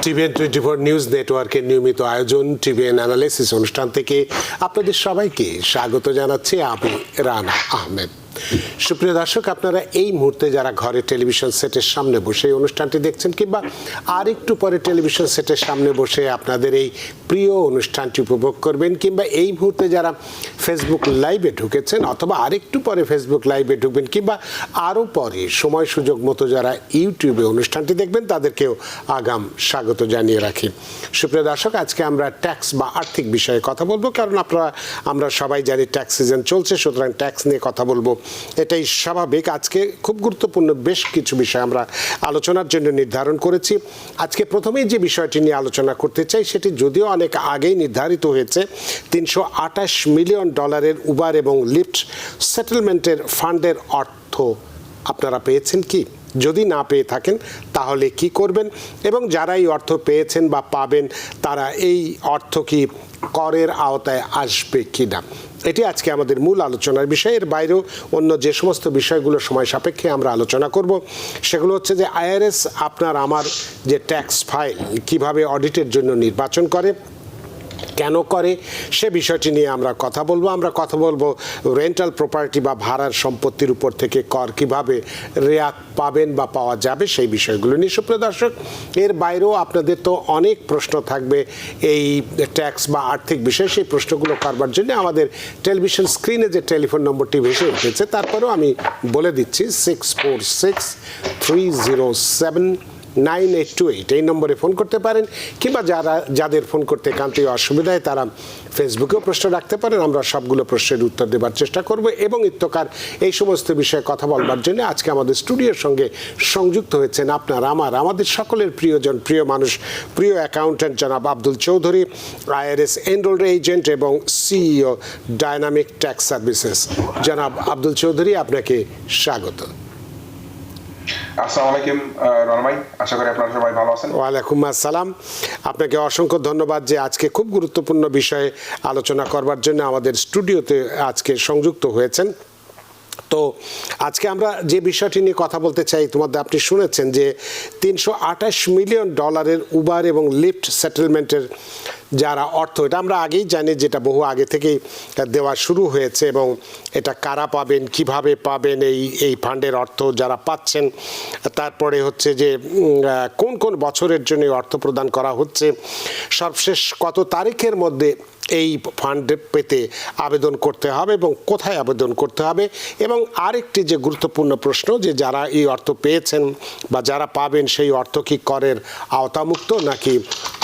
TVN 24 news নেটওয়ার্কের নিয়মিত আয়োজন টিভিএন অ্যানালিসিস অনুষ্ঠান থেকে আপনাদের সবাইকে স্বাগত জানাচ্ছি আমি রানা আহমেদ। সুপ্রিয় দর্শক, আপনারা এই মুহূর্তে যারা ঘরে টেলিভিশন সেটের সামনে বসে এই অনুষ্ঠানটি দেখছেন কিংবা আরেকটু পরে টেলিভিশন সেটের সামনে বসে আপনাদের এই প্রিয় অনুষ্ঠানটি উপভোগ করবেন, কিংবা এই মুহূর্তে যারা ফেসবুক লাইভে ঢুকেছেন অথবা আরেকটু পরে ফেসবুক লাইভে ঢুকবেন, কিংবা আরও পরে সময় সুযোগ মতো যারা ইউটিউবে অনুষ্ঠানটি দেখবেন তাদেরকেও আগাম স্বাগত জানিয়ে রাখি। সুপ্রিয় দর্শক, আজকে আমরা ট্যাক্স বা আর্থিক বিষয়ে কথা বলবো, কারণ আমরা সবাই জানি ট্যাক্স সিজন চলছে, সুতরাং ট্যাক্স নিয়ে কথা বলবো, এটাই স্বাভাবিক। আজকে খুব গুরুত্বপূর্ণ বেশ কিছু বিষয় আমরা আলোচনার জন্য নির্ধারণ করেছি। আজকে প্রথমেই যে বিষয়টি নিয়ে আলোচনা করতে চাই সেটি যদিও অনেক আগেই নির্ধারিত হয়েছে। $328 মিলিয়ন উবার এবং লিফট সেটেলমেন্টের ফান্ডের অর্থ আপনারা পেয়েছেন কি? যদি না পেয়ে থাকেন তাহলে কি করবেন, এবং যারা এই অর্থ পেয়েছেন বা পাবেন তারা এই অর্থ কি করের আওতায় আসবে কিনা, এটি আজকে আমাদের মূল আলোচনার বিষয়। এর বাইরেও অন্য যে সমস্ত বিষয়গুলো সময় সাপেক্ষে আমরা আলোচনা করব সেগুলো হচ্ছে যে আইআরএস আপনার আমার যে ট্যাক্স ফাইল কিভাবে অডিটের জন্য নির্বাচন করে, কেন করে, সে বিষয়টি নিয়ে আমরা কথা বলবো। রেন্টাল প্রপার্টি বা ভাড়ার সম্পত্তির উপর থেকে কর কিভাবে রেয়াত পাবেন বা পাওয়া যাবে সেই বিষয়গুলো নিয়ে। সুপ্রিয় দর্শক, এর বাইরেও আপনাদের তো অনেক প্রশ্ন থাকবে এই ট্যাক্স বা আর্থিক বিষয়ে। সেই প্রশ্নগুলো করবার জন্য আমাদের টেলিভিশন স্ক্রিনে যে টেলিফোন নম্বরটি ভেসে উঠেছে তারপরেও আমি বলে দিচ্ছি 646-307-9828 এই নম্বরে ফোন করতে পারেন, কিংবা যাদের ফোন করতে একান্তই অসুবিধায় তারা ফেসবুকেও প্রশ্ন রাখতে পারেন। আমরা সবগুলো প্রশ্নের উত্তর দেবার চেষ্টা করব। এবং ইত্যকার এই সমস্ত বিষয়ে কথা বলবার জন্য আজকে আমাদের স্টুডিওর সঙ্গে সংযুক্ত হয়েছেন আমাদের সকলের প্রিয়জন, প্রিয় মানুষ, প্রিয় অ্যাকাউন্ট্যান্ট জনাব Abdul Chowdhury, IRS enrolled agent এবং সিইও ডাইনামিক ট্যাক্স সার্ভিসেস। জনাব আব্দুল চৌধুরী, আপনাকে স্বাগত। আসসালামু আলাইকুম রন ভাই, আশা করি আপনারা সবাই ভালো আছেন। ওয়ালাইকুম আসসালাম। আপনাকে অসংখ্য ধন্যবাদ যে আজকে খুব গুরুত্বপূর্ণ বিষয়ে আলোচনা করবার জন্য আমাদের স্টুডিওতে আজকে সংযুক্ত হয়েছেন। তো আজকে আমরা যে বিষয়টি নিয়ে কথা বলতে চাই, তোমাদের আপনি শুনেছেন যে $328 মিলিয়ন উবার এবং লিফট সেটেলমেন্টের যারা অর্থ, এটা আমরা আগেই জানি, যেটা বহু আগে থেকেই দেওয়া শুরু হয়েছে, এবং এটা কারা পাবেন, কিভাবে পাবেন এই ফান্ডের অর্থ যারা পাচ্ছেন, তারপরে হচ্ছে যে কোন কোন বছরের জন্য অর্থ প্রদান করা হচ্ছে, সবশেষ কত তারিখের মধ্যে এই ফান্ড পেতে আবেদন করতে হবে এবং কোথায় আবেদন করতে হবে, এবং আরেকটি যে গুরুত্বপূর্ণ প্রশ্ন যে যারা এই অর্থ পেয়েছেন বা যারা পাবেন সেই অর্থ কি করের আওতামুক্ত নাকি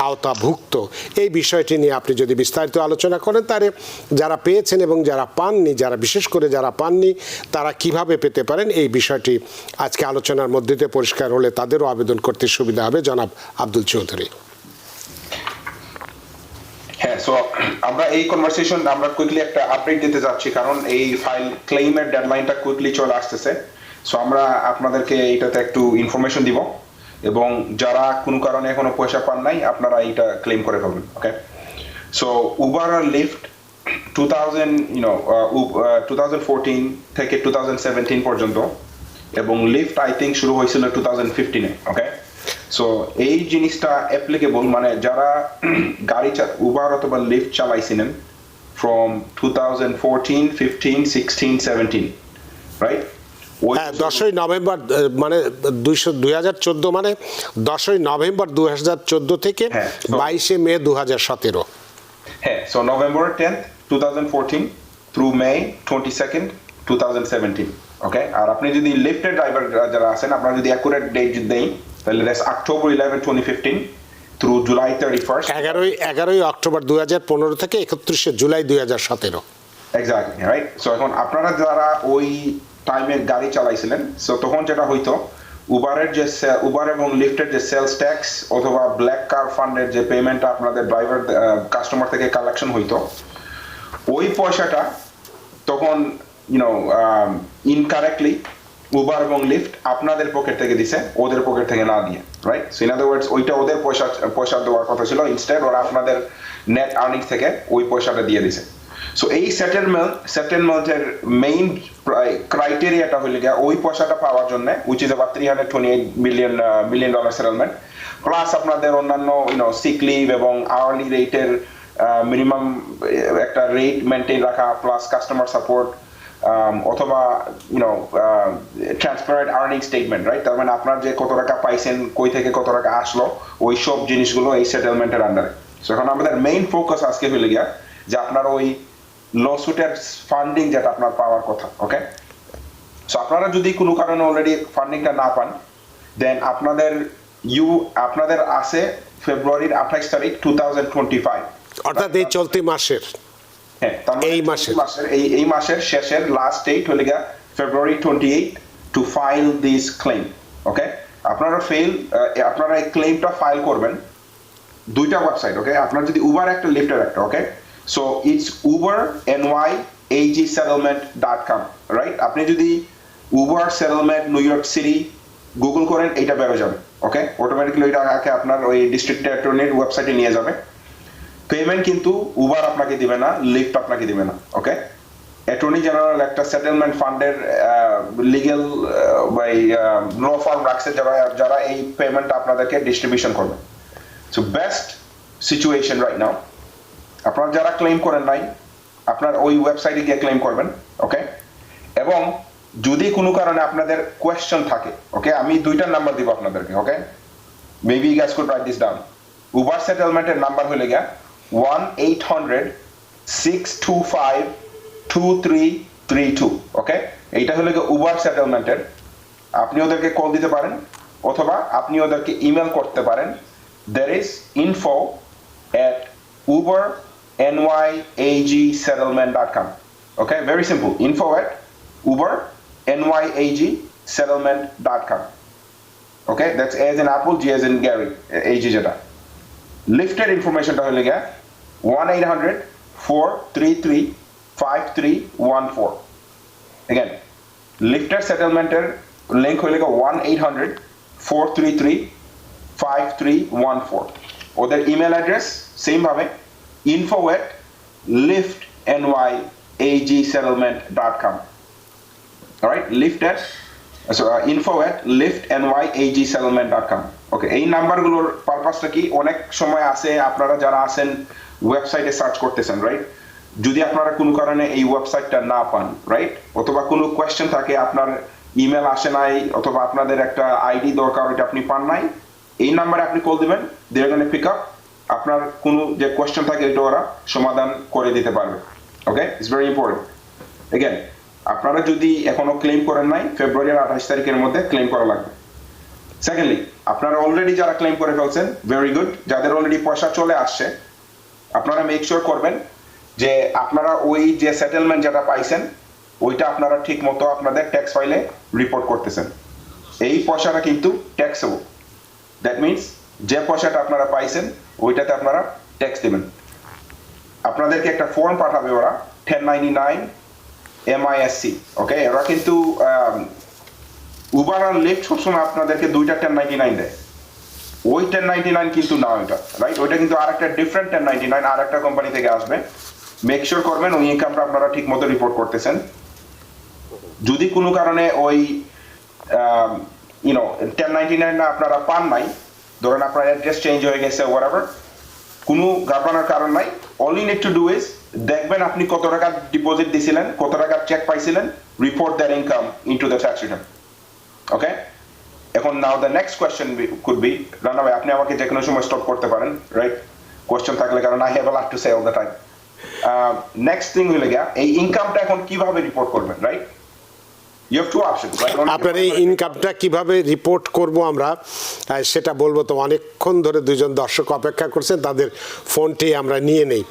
আওতাভুক্ত, এই বিষয়টি নিয়ে আপনি যদি বিস্তারিত আলোচনা করেন তাহলে যারা পেয়েছেন এবং যারা পাননি, বিশেষ করে যারা পাননি তারা কিভাবে পেতে পারেন, এই বিষয়টি আজকে আলোচনার মধ্যে দিয়ে পরিষ্কার হলে তাদেরও আবেদন করতে সুবিধা হবে। জনাব আব্দুল চৌধুরী। হ্যাঁ, সো আমরা এই কনভারসেশন আমরা কুইকলি একটা আপডেট দিতে যাচ্ছি, কারণ এই ফাইল ক্লেইমের ডেডলাইনটা কুইকলি চলে আসতেছে। সো আমরা আপনাদেরকে এটাতে একটু ইনফরমেশন দিব, এবং যারা কোনো কারণে এখনো পয়সা পান নাই আপনারা এটা ক্লেম করে ফেলবেন। ওকে, সো উবার আর লিফট 2014 থেকে 2017 পর্যন্ত, এবং লিফট আই থিঙ্ক শুরু হয়েছিল 2015-এ। ওকে, সো এই জিনিসটা অ্যাপ্লিকেবল, মানে যারা গাড়ি উবার অথবা লিফট চালাইছিলেন ফ্রম 2014, 15, 16, 17, রাইট? 10ই নভেম্বর মানে 2014, মানে 10ই নভেম্বর 2014 থেকে 22শে মে 2017। হ্যাঁ, সো নভেম্বর 10, 2014 থ্রু মে 22, 2017। ওকে, আর আপনি যদি লিফটের ড্রাইভার যারা আছেন আপনারা যদি অ্যাকুরেট ডেট দেন তাহলে that's October 11, 2015 through July 31st। 11ই অক্টোবর 2015 থেকে 31শে জুলাই 2017। Exactly, right. সো এখন আপনারা যারা ওই টাইমে গাড়ি চালাইছিলেন, সো তখন যেটা হইতো উবার এবং লিফটের যে সেলস ট্যাক্স অথবা ব্ল্যাক কার ফান্ডের যে পেমেন্টটা আপনাদের ড্রাইভার কাস্টমার থেকে কালেকশন হইতো, ওই পয়সাটা তখন ইনকারেক্টলি উবার এবং লিফট আপনাদের পকেট থেকে দিছে, ওদের পকেট থেকে না দিয়ে, রাইট? সো ইন আদার ওয়ার্ডস ওইটা ওদের পয়সা দেওয়ার কথা ছিল, ইনস্টেড ওরা আপনাদের নেট আর্নিংস থেকে ওই পয়সাটা দিয়ে দিছে। সো এই সেটেলমেন্টের মেইন ক্রাইটেরিয়াটা হইল গিয়া ওই পয়সাটা পাওয়ার জন্য, which is about $328 million settlement, plus আপনাদের অন্যান্য সিক লিভ এবং আওয়ারলি রেটের মিনিমাম একটা রেট মেনটেন রাখা, প্লাস কাস্টমার সাপোর্ট, অথবা ট্রান্সপারেন্ট আর্নিং স্টেটমেন্ট, রাইট? তার মানে আপনার যে কত টাকা পাইছেন, কই থেকে কত টাকা আসলো, ওই সব জিনিসগুলো এই সেটেলমেন্টের আন্ডারে। সো এখন আমাদের মেইন ফোকাস আজকে হয়ে গিয়া যে আপনার ওই লসুটের ফান্ডিং যেটা আপনার পাওয়ার কথা। ওকে, সো আপনারা যদি কোনো কারণে অলরেডি ফান্ডিংটা না পান, দেন আপনাদের আছে ফেব্রুয়ারির 28 তারিখ 2025, অর্থাৎ এই চলতি মাসের হ্যাঁ, তার মানে এই মাসের এই মাসের শেষের লাস্ট ডেট হলে গিয়া ফেব্রুয়ারি 28 টু ফাইল দিস ক্লেম। ওকে, আপনারা এই ক্লেমটা ফাইল করবেন দুইটা ওয়েবসাইট। ওকে, আপনার যদি উবার একটা, লিফটের একটা। ওকে, সো ইটস ubernyagsettlement.com, রাইট? আপনি যদি Uber settlement new York city Google করেন, এটা বেরো যাবে। ওকে, অটোমেটিক্যালি এটা আপনার ওই ডিস্ট্রিক্ট অ্যাটর্নির ওয়েবসাইটে নিয়ে যাবে। পেমেন্ট কিন্তু উবার আপনাকে দিবে না, লিফট আপনাকে দিবে না। ওকে, অ্যাটর্নি জেনারেল একটা সেটেলমেন্ট ফান্ডের লিগ্যাল ল ফার্ম রাখছে যারা এই পেমেন্টটা আপনাদেরকে ডিস্ট্রিবিউশন করবে। So best situation right now, আপনারা যারা ক্লেম করেন নাই, আপনার ওই ওয়েবসাইটে গিয়ে ক্লেম করবেন। ওকে, এবং যদি কোনো কারণে আপনাদের কোয়েশ্চেন থাকে, ওকে, আমি দুইটা নাম্বার দিব আপনাদেরকে। Okay, maybe you guys could write this down. Uber সেটেলমেন্টের নাম্বার হলে গিয়া 1-800-625-2332। ওকে, এইটা হলে গিয়ে উবার সেটেলমেন্টের। আপনি ওদেরকে কল দিতে পারেন, অথবা আপনি ওদেরকে ইমেল করতে পারেন। There is info@ubernyagsettlement.com. Okay, very simple. info@ubernyagsettlement.com. Okay, that's A as in Apple, G as in Gary, AG যেটা। লিফটের ইনফরমেশনটা হলে গিয়া 1-800-433-5314. Again, লিফটের সেটেলমেন্টের লিংক হলে গিয়া 1-800-433-5314. ওদের ইমেল অ্যাড্রেস সেম ভাবে info@liftnyagsettlement.com. Alright, info@liftnyagsettlement.com. ওকে, এই নাম্বারগুলোর পারপাসটা কি? অনেক সময় আছে আপনারা যারা আছেন ওয়েবসাইটে সার্চ করতেছেন, রাইট? যদি আপনারা কোনো কারণে এই ওয়েবসাইটটা না পান, রাইট, অথবা কোনো কোয়েশ্চেন থাকে, আপনার ইমেল আসে নাই, অথবা আপনাদের একটা আইডি দরকার, ওইটা আপনি পান নাই, এই নাম্বারে আপনি কল দিবেন, দে আর গোনা পিক আপ। আপনার কোনো যে কোয়েশ্চেন থাকে এটা ওরা সমাধান করে দিতে পারবে। ওকে, ইটস ভেরি ইম্পর্টেন্ট। এগেন, আপনারা যদি এখনো ক্লেম করেন নাই, ফেব্রুয়ারির 28 তারিখের মধ্যে ক্লেম করা লাগবে। সেকেন্ডলি, আপনারা অলরেডি যারা ক্লেম করে ফেলছেন, ভেরি গুড। যাদের অলরেডি পয়সা চলে আসছে, আপনারা মেক শিওর করবেন যে আপনারা ওই যে সেটেলমেন্ট যেটা পাইছেন, ওইটা আপনারা ঠিক মতো আপনাদের ট্যাক্স ফাইলে রিপোর্ট করতেছেন। এই পয়সাটা কিন্তু ট্যাক্সেবল। দ্যাট মিনস যে পয়সাটা আপনারা পাইছেন, ওইটাতে আপনারা ট্যাক্স দেবেন। আপনাদেরকে একটা ফর্ম পাঠাবে ওরা, 1099 MISC। ওকে, ওরা কিন্তু উবার আর লিফট সবসময় আপনাদেরকে দুইটা 1099 দেয়। ওই 1099 কিন্তু না ওইটা, রাইট? ওইটা কিন্তু আরেকটা ডিফারেন্ট 1099 আরেকটা কোম্পানি থেকে আসবে। মেক শিওর করবেন ওই ইনকামটা আপনারা ঠিক মতো রিপোর্ট করতেছেন। যদি কোনো কারণে ওই 1099 না আপনারা পান নাই, ধরেন আপনার অ্যাড্রেস চেঞ্জ হয়ে গেছে, whatever, কোনো ঘাবড়ানোর কারণ নাই। All you need to do is দেখবেন আপনি কত টাকা ডিপোজিট দিছিলেন, কত টাকা চেক পাইছিলেন, report that income into the tax return. Okay, এখন now the next question could be, Rana ভাই আপনি আমাকে যে কোনো সময় স্টপ করতে পারেন, রাইট? কোয়েশ্চেন থাকলে, কারণ I have a lot to say all the time. Next thing হলো গিয়া এই ইনকামটা এখন কিভাবে রিপোর্ট করবেন, right? You have two options, right? আপনার এই ইনকামটা কিভাবে রিপোর্ট করব আমরা সেটা বলবো। তো অনেকক্ষণ ধরে দুজন দর্শক অপেক্ষা করছেন, তাদের ফোনটি আমরা নিয়ে নেই।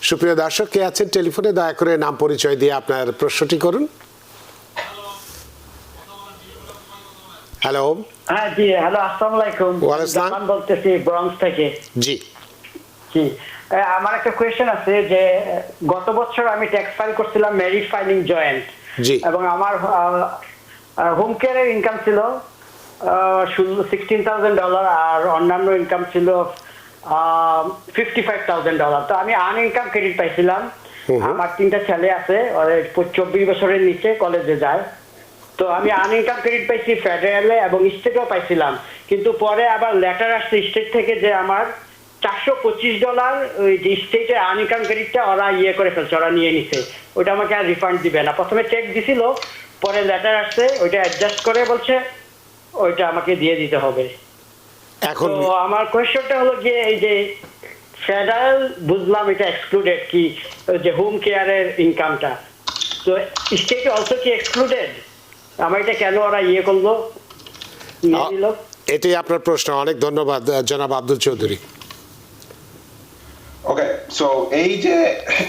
সুপ্রিয় দর্শক, কে আছেন টেলিফোনে? দয়া করে নাম পরিচয় দিয়ে আপনার প্রশ্নটি করুন। হ্যালো। হ্যাঁ জি, হ্যালো, আসসালামু আলাইকুম। ওয়ালাইকুম আসসালাম। জামান বলতেছি ব্রঙ্কস থেকে। জি জি, আমার একটা কোয়েশ্চেন আছে যে গত বছর আমি ট্যাক্স ফাইল করছিলাম ম্যারিড ফাইলিং জয়েন্ট, জি, এবং আমার হোম কেয়ারের ইনকাম ছিল $16,000 আর অন্যান্য ইনকাম ছিল $55,000। তো আমি আনইনকাম ক্রেডিট পাইছিলাম। আমার 3টা ছেলে আছে, 24 বছরের নিচে, কলেজে যায়। তো আমি আনইনকাম ক্রেডিট পাইছি ফেডারেলে এবং স্টেটেও পাইছিলাম, কিন্তু পরে আবার লেটার আসছে স্টেট থেকে যে আমার $425 ওই যে স্টেটে আনইনকাম ক্রেডিটটা ওরা করে ফেলছে, ওরা নিয়ে নিছে, ওইটা আমাকে আর রিফান্ড দিবে না। প্রথমে চেক দিছিল, পরে লেটার আসছে, ওইটা অ্যাডজাস্ট করে বলছে ওইটা আমাকে দিয়ে দিতে হবে। এখন তো আমার কোয়েশ্চনটা হলো যে এই যে ফেডারেল বুঝলাম এটা এক্সক্লুডেড কি যে হোম কেয়ারের ইনকামটা, তো স্টেট অলসো কি এক্সক্লুডেড? আমার এটা কেন ওরা করলো, নিয়ে নিল? এটাই আপনার প্রশ্ন। অনেক ধন্যবাদ জনাব আব্দুল চৌধুরী। ওকে, সো এই যে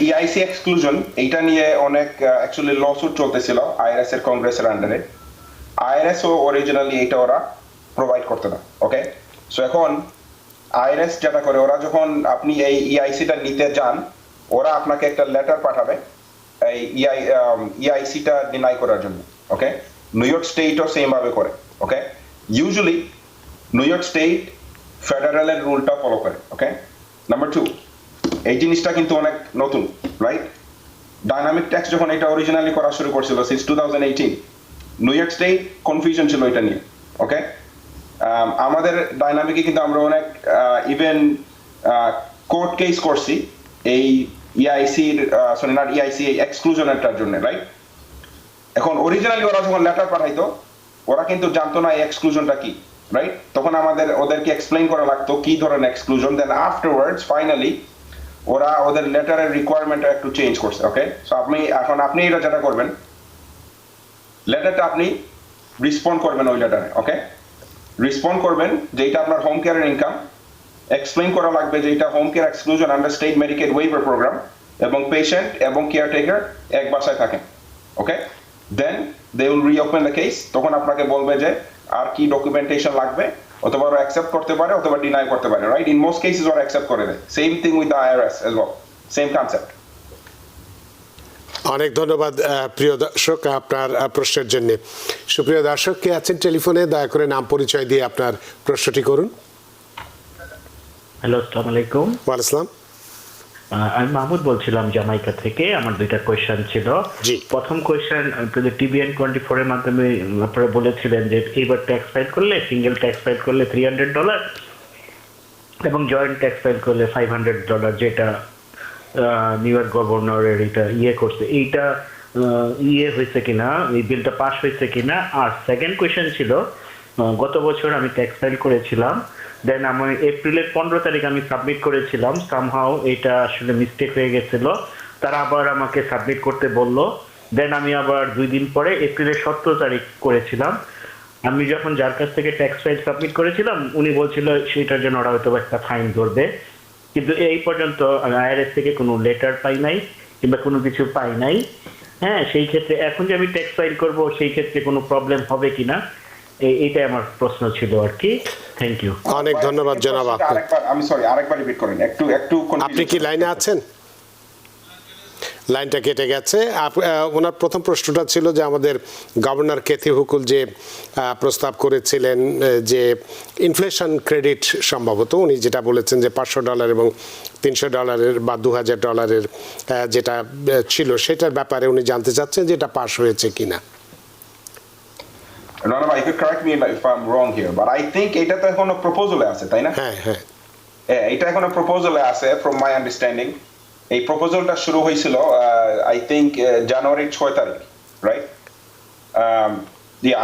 ইআইসি এক্সক্লুশন, এইটা নিয়ে অনেক অ্যাকচুয়ালি লসুট চলতেছিল আইআরএস এর কংগ্রেসের আন্ডারে। আইআরএস ও অরিজিনালি এটা ওরা প্রোভাইড করতে না। ওকে, সো এখন আইআরএস যেটা করে, ওরা যখন আপনি এই ইআইসিটা নিতে যান, ওরা আপনাকে একটা লেটার পাঠাবে এই ইআইসিটা ডিনাই করার জন্য। ওকে, নিউ ইয়র্ক স্টেটও সেম ভাবে করে। Okay, usually New York state ফেডারেলের রুলটা ফলো করে। ওকে, নাম্বার 2, এই জিনিসটা কিন্তু অনেক নতুন, রাইট? ডাইনামিক ট্যাক্স যখন এটা অরিজিনালি করা শুরু করছিল since 2018, new York state confusion ছিল এটা নিয়ে। ওকে, আমাদের ডাইনামিকে কিন্তু আমরা অনেক ইভেন কোর্ট কেস করছি এই ইআইসির সরি নট ইআইসি এক্সক্লুশনেরটার জন্য, রাইট? এখন অরিজিনালি ওরা যখন লেটার পাঠাইতো, ওরা কিন্তু জানতো না এই এক্সক্লুশনটা কি, রাইট? তখন ওদেরকে এক্সপ্লেইন করা লাগতো কি ধরনের এক্সক্লুশন। দেন আফটারওয়ার্ডস ফাইনালি ওরা ওদের লেটারের রিকোয়ারমেন্টটা একটু চেঞ্জ করছে। ওকে, সো আপনি এটা যেটা করবেন, লেটারটা আপনি রিসপন্ড করবেন ওই লেটারে। ওকে, রিসপন্ড করবেন যে এটা আপনার হোম কেয়ারের ইনকাম, এক্সপ্লেইন করা লাগবে যে এটা home care exclusion under state Medicaid waiver program, এবং পেশেন্ট এবং কেয়ারটেকার এক বাসায় থাকেন। Okay, then they will reopen the case. তখন আপনাকে বলবে যে আর কি ডকুমেন্টেশন লাগবে, অথবা ওরা অ্যাকসেপ্ট করতে পারে অথবা ডিনাই করতে পারে, রাইট? ইন মোস্ট কেসেস ওরা অ্যাকসেপ্ট করে দেয়। Same thing with the IRS as well, same concept. অনেক ধন্যবাদ প্রিয় দর্শক আপনার প্রশ্নের জন্য। সুপ্রিয় দর্শক, কে আছেন টেলিফোনে? দয়া করে নাম পরিচয় দিয়ে আপনার প্রশ্নটি করুন। হ্যালো, আসসালামু আলাইকুম। ওয়ালাইকুম আসসালাম। আমি মাহমুদ বলছিলাম জামাইকা থেকে। আমার দুইটা কোয়েশ্চেন ছিল। জি। প্রথম কোয়েশ্চেন, টিবিএন 24 এর মাধ্যমে আপনারা বলেছিলেন যে এইবার ট্যাক্স ফাইল করলে, সিঙ্গেল ট্যাক্স ফাইল করলে $300 এবং জয়েন্ট ট্যাক্স ফাইল করলে $500, যেটা নিউ ইয়র্ক গভর্নরের এটা করছে, এইটা হয়েছে কিনা, এই বিলটা পাস হয়েছে কিনা? আর সেকেন্ড কোয়েশ্চেন ছিল, গত বছর আমি ট্যাক্স ফাইল করেছিলাম, দেন আমি এপ্রিলের 15 তারিখ আমি সাবমিট করেছিলাম, সামহাও এটা আসলে মিস্টেক হয়ে গেছিল, তারা আবার আমাকে সাবমিট করতে বললো। দেন আমি আবার 2 দিন পরে এপ্রিলের 17 তারিখ করেছিলাম। আমি যখন যার কাছ থেকে ট্যাক্স ফাইল সাবমিট করেছিলাম, উনি বলছিল সেটার জন্য ওরা হয়তো একটা ফাইন ধরবে, কিন্তু এই পর্যন্ত আমি আইআরএস থেকে কোনো লেটার পাই নাই কিংবা কোনো কিছু পাই নাই। হ্যাঁ, সেই ক্ষেত্রে এখন যে আমি ট্যাক্স ফাইল করব, সেই ক্ষেত্রে কোনো প্রবলেম হবে কিনা, এইটাই আমার প্রশ্ন ছিল আর কি। Thank you. অনেক ধন্যবাদ জনাব। আমি সরি, আরেকবার রিপিট করেন, একটু আপনি কি লাইনে আছেন? লাইনটা কেটে গেছে। ওনার প্রথম প্রশ্নটা ছিল যে আমাদের গভর্নর ক্যাথি হুকুল যে প্রস্তাব করেছিলেন যে ইনফ্লেশন ক্রেডিট, সম্ভবত উনি যেটা বলেছেন যে $500 এবং $300 বা $2000 যেটা ছিল, সেটার ব্যাপারে উনি জানতে চাচ্ছেন যে এটা পাস হয়েছে কিনা। No, you could correct me if I'm wrong here, but I think এটা তো এখনো প্রপোজালে আছে, তাই না? হ্যাঁ হ্যাঁ, এটা এখনো প্রপোজালে আছে from my understanding. এই প্রপোজালটা শুরু হয়েছিল I think জানুয়ারি 6 তারিখ, right?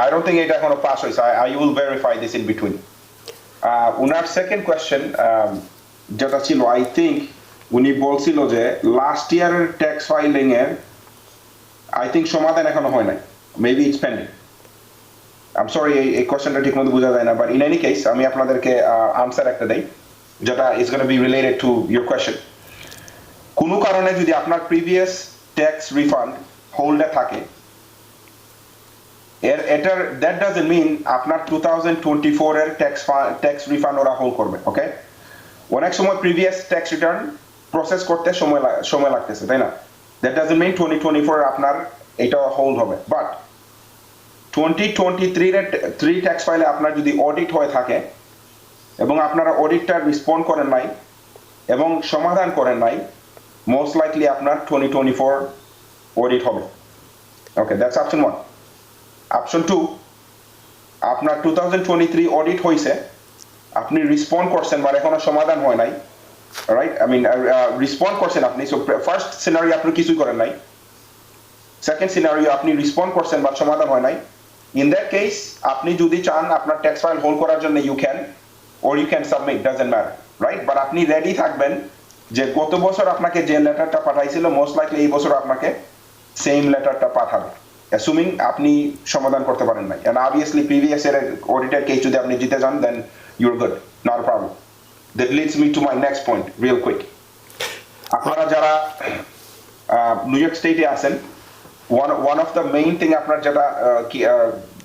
I don't think এটা এখনো পাস হয়েছে. I will verify this in between. উনার সেকেন্ড কোয়েশ্চেন যেটা ছিল, I think উনি বলছিল যে লাস্ট ইয়ারের ট্যাক্স ফাইলিং এর I think সমাধান এখনো হয় নাই, maybe it's pending. I'm sorry, এই কোশ্চেনটা ঠিক মতো বোঝা যায় না, বাট ইন এনি কেস আমি আপনাদেরকে আনসার একটা দেই যেটা is gonna be related to your question. কোনো কারণে যদি আপনার প্রিভিয়াস ট্যাক্স রিফান্ড হোল্ডে থাকে, এটার দ্যাট ডাজন্ট মিন আপনার 2024 এর ট্যাক্স রিফান্ড ওরা হোল্ড করবে। ওকে, অনেক সময় প্রিভিয়াস ট্যাক্স রিটার্ন প্রসেস করতে সময় লাগতেছে, তাই না? দ্যাট ডাজন্ট মিন 2024 আপনার এটা হোল্ড হবে, বাট 2023 ট্যাক্স ফাইলে আপনার যদি অডিট হয়ে থাকে এবং আপনারা অডিটটা রেসপন্ড করেন নাই এবং সমাধান করেন নাই, মোস্ট লাইকলি আপনার 2024 অডিট হবে। ওকে, দ্যাটস অপশন 1। অপশন 2, আপনার 2023 অডিট হয়েছে, আপনি রেসপন্ড করছেন বা এখনো সমাধান হয় নাই, রাইট? আই মিন রেসপন্ড করছেন আপনি, সো ফার্স্ট সিনারিও আপনি কিছুই করেন নাই, সেকেন্ড সিনারিও আপনি রেসপন্ড করছেন বা সমাধান হয় নাই। ইন দ্যাট কেস আপনি যদি চান আপনার ট্যাক্স ফাইল হোল্ড করার জন্য you can, or you can submit, doesn't matter, right? But আপনি রেডি থাকবেন যে গত বছর আপনাকে যে লেটারটা পাঠাইছিল মোস্ট লাইকলি এই বছর আপনাকে সেম লেটারটা পাঠাবে, অ্যাসুমিং আপনি সমাধান করতে পারেন নাই। এন্ড অবভিয়াসলি প্রিভিয়াস এর অডিটের কেস যদি আপনি জিতে যান then you are good, not a problem. That leads me to my next point real quick. আপনারা যারা নিউ ইয়র্ক স্টেটে আছেন, one of the main thing আপনার যেটা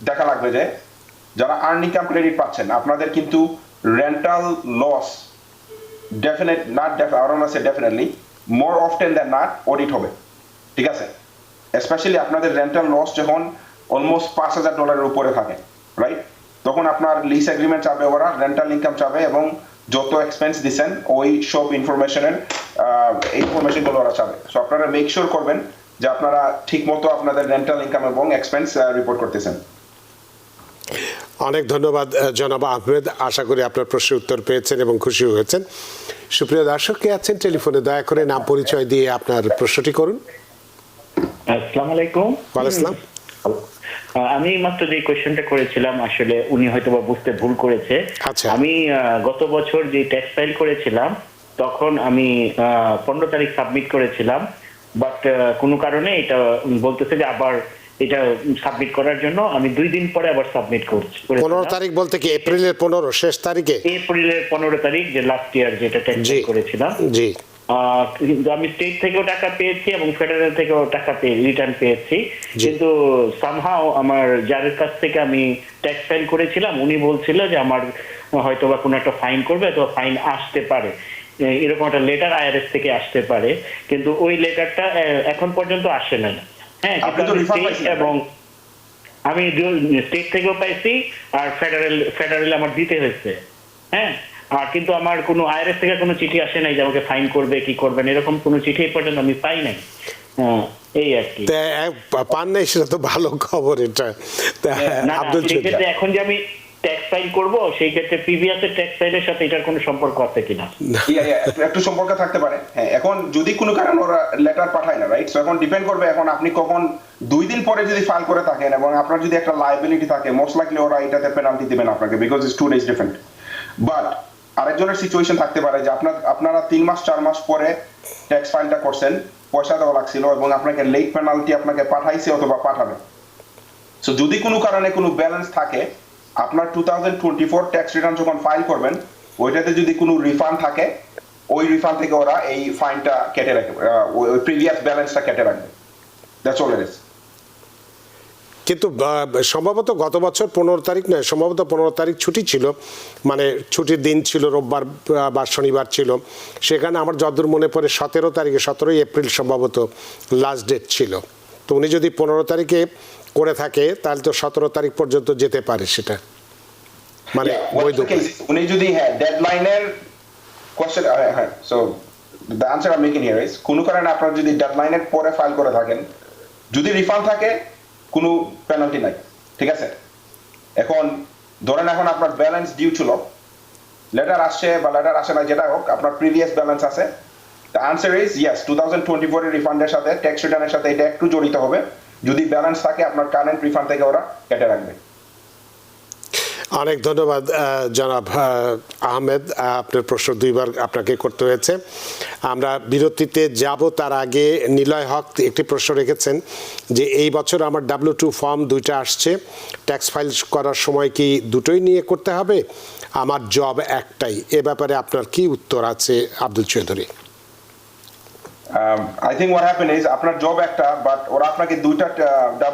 দেখা লাগবে যে যারা আর্ন ইনকাম ক্রেডিট পাচ্ছেন আপনাদের কিন্তু rental loss definitely more often than not audit হবে, ঠিক আছে? স্পেশালি আপনাদের রেন্টাল লস যখন অলমোস্ট $5,000 উপরে থাকে, রাইট? তখন আপনার লিজ এগ্রিমেন্ট চাবে ওরা, রেন্টাল ইনকাম চাবে এবং যত এক্সপেন্স দিচ্ছেন ওই সব ইনফরমেশনগুলো ওরা চাবে। সো আপনারা মেক শিওর করবেন যে আপনারা ঠিক মতো আপনাদের রেন্টাল ইনকাম এবং এক্সপেন্স রিপোর্ট করতেছেন। অনেক ধন্যবাদ জনাব আহমেদ, আশা করি আপনার প্রশ্নের উত্তর পেয়েছেন এবং খুশি হয়েছেন। সুপ্রিয় দর্শক কে আছেন টেলিফোনে, দয়া করে নাম পরিচয় দিয়ে আপনার প্রশ্নটি করুন। আসসালামু আলাইকুম। ওয়ালাইকুম আসসালাম। আমি মাত্র যে কোয়েশ্চেনটা করেছিলাম আসলে উনি হয়তো বা বুঝতে ভুল করেছে। আচ্ছা। আমি গত বছর যে ট্যাক্স ফাইল করেছিলাম তখন আমি 15 তারিখ সাবমিট করেছিলাম, বাট কোনো কারণে এটা বলতেছে যে আবার এটা সাবমিট করার জন্য আমি 2 দিন পরে আবার সাবমিট করছি। 15 তারিখ বলতে কি এপ্রিলের 15 শেষ তারিখে? এপ্রিলের 15 তারিখ, যে লাস্ট ইয়ার যেটা ট্যাক্স ফাইল করেছিলাম। জি। কিন্তু আমি স্টেট থেকেও টাকা পেয়েছি এবং ফেডারেল থেকেও টাকা রিটার্ন পেয়েছি, কিন্তু সামহাও আমার যার কাছ থেকে আমি ট্যাক্স ফাইল করেছিলাম উনি বলছিল যে আমার হয়তো বা কোনো একটা ফাইন করবে, তো ফাইন আসতে পারে, এরকম একটা লেটার আইআরএস থেকে আসতে পারে, কিন্তু ওই লেটারটা এখন পর্যন্ত আসে না। হ্যাঁ, এবং আমি স্টেট থেকেও পাইছি আর ফেডারেল আমার দিতে হয়েছে। হ্যাঁ, আর কিন্তু আমার কোনো আইআরএস থেকে কোনো চিঠি আসে নাই যে আমাকে ফাইন করবে কি করবেন, এরকম কোনো চিঠি পর্যন্ত আমি পাই নাই। এই আর কি। পান নাই সেটা তো ভালো খবর। এটা আব্দুল চৌধুরী, এখন যে আমি ট্যাক্স ফাইল করব সেই ক্ষেত্রে প্রিভিয়াস এর ট্যাক্স ফাইলের সাথে এটার কোনো সম্পর্ক আছে কিনা? একটু সম্পর্ক থাকতে পারে। হ্যাঁ, এখন যদি কোনো কারণে ওরা লেটার পাঠায় না, রাইট? সো এখন ডিপেন্ড করবে এখন আপনি কখন 2 দিন পরে যদি ফাইল করে থাকেন এবং আপনার যদি একটা লায়াবিলিটি থাকে মোস্ট লাইকলি ওরা এটাতে পেনাল্টি দিবেন আপনাকে, because it's 2 days different. But আরেকজনের সিচুয়েশন থাকতে পারে যে আপনারা 3 মাস 4 মাস পরে ট্যাক্স ফাইলটা করছেন, পয়সা দেওয়া লাগছিল এবং আপনাকে লেট পেনাল্টি আপনাকে পাঠাইছে অথবা পাঠাবে। সো যদি কোনো কারণে কোনো ব্যালেন্স থাকে আপনার 2024 ট্যাক্স রিটার্ন যখন ফাইল করবেন ওইটাতে যদি কোনো রিফান্ড থাকে ওই রিফান্ড থেকে ওরা এই ফাইনটা কেটে রাখবে, ওই প্রিভিয়াস ব্যালেন্সটা কেটে রাখবে। That's all it is. কিন্তু সম্ভবত গত বছর 15 তারিখ নয়, সম্ভবত 15 তারিখ ছুটি ছিল, মানে ছুটির দিন ছিল, রোববার বা শনিবার ছিল। সেখানে আমার যতদূর মনে পড়ে 17 এপ্রিল সম্ভবত লাস্ট ডেট ছিল। তো উনি যদি 15 তারিখে করে থাকে তাহলে তো 17 তারিখ পর্যন্ত যেতে পারে সেটা, মানে বৈধ। উনি যদি ডেডলাইনের question, so the answer I am making here is কোনো কারণে আপনারা যদি ডেডলাইনের পরে ফাইল করে থাকেন, যদি রিফান্ড থাকে কোনো পেনাল্টি নাই, ঠিক আছে? এখন ধরেন এখন আপনার ব্যালেন্স ডিউ ছিল, লেটার আসছে বা লেটার আসে না, যেটা হোক আপনার প্রিভিয়াস ব্যালেন্স আছে, দ্য আনসার ইজ ইয়েস, 2024 এর রিফান্ডের সাথে ট্যাক্স রিটার্নের সাথে এটা একটু জড়িত হবে। যদি ব্যালেন্স থাকে আপনার কারেন্ট রিফান্ড থেকে ওরা কেটে রাখবে। অনেক ধন্যবাদ জনাব আহমেদ, আপনার প্রশ্ন 2বার আপনাকে করতে হয়েছে। আমরা বিরতিতে যাব, তার আগে নিলয় হক একটি প্রশ্ন রেখেছেন যে এই বছর আমার W2 ফর্ম 2টা আসছে, ট্যাক্স ফাইল করার সময় কি দুটোই নিয়ে করতে হবে? আমার জব একটাই, এ ব্যাপারে আপনার কি উত্তর আছে Abdul Chowdhury? I think what happened is আপনার জব একটা, বাট ওরা আপনাকে 2টা